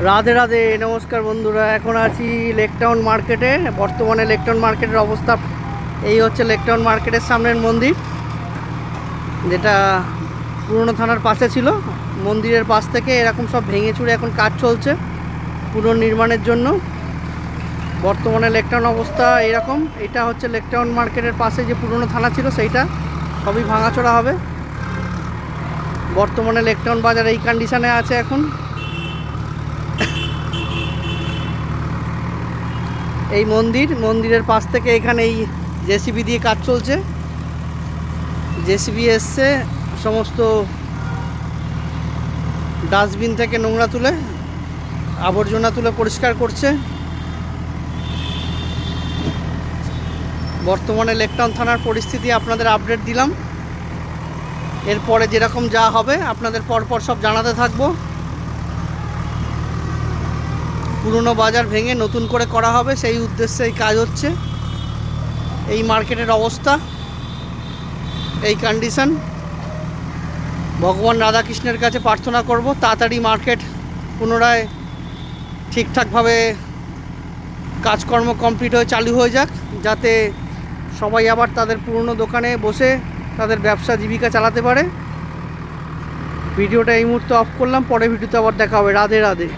রাধে রাধে, নমস্কার বন্ধুরা। এখন আছি লেকটাউন মার্কেটে। বর্তমানে লেকটাউন মার্কেটের অবস্থা এই হচ্ছে। লেকটাউন মার্কেটের সামনের মন্দির, যেটা পুরনো থানার পাশে ছিল। মন্দিরের পাশ থেকে এরকম সব ভেঙে চুরে এখন কাজ চলছে পুনর্নির্মাণের জন্য। বর্তমানে লেকটাউন অবস্থা এরকম। এটা হচ্ছে লেকটাউন মার্কেটের পাশে যে পুরনো থানা ছিল, সেইটা সবই ভাঙাচোরা হবে। বর্তমানে লেকটাউন বাজার এই কন্ডিশনে আছে এখন। এই মন্দিরের পাশ থেকে এখানে এই জেসিবি দিয়ে কাজ চলছে। জেসিবি এসছে সমস্ত ডাস্টবিন থেকে নোংরা তুলে, আবর্জনা তুলে পরিষ্কার করছে। বর্তমানে লেকটাউন থানার পরিস্থিতি আপনাদের আপডেট দিলাম। এরপরে যেরকম যা হবে আপনাদের পরপর সব জানাতে থাকবো। পুরনো বাজার ভেঙে নতুন করে করা হবে, সেই উদ্দেশ্যে এই কাজ হচ্ছে। এই মার্কেটের অবস্থা, এই কন্ডিশন। ভগবান রাধাকৃষ্ণের কাছে প্রার্থনা করব তাড়াতাড়ি মার্কেট পুনরায় ঠিকঠাকভাবে কাজকর্ম কমপ্লিট হয়ে চালু হয়ে যাক, যাতে সবাই আবার তাদের পুরনো দোকানে বসে তাদের ব্যবসা জীবিকা চালাতে পারে। ভিডিওটা এই মুহূর্তে অফ করলাম, পরে ভিডিওতে আবার দেখা হবে। রাধে রাধে।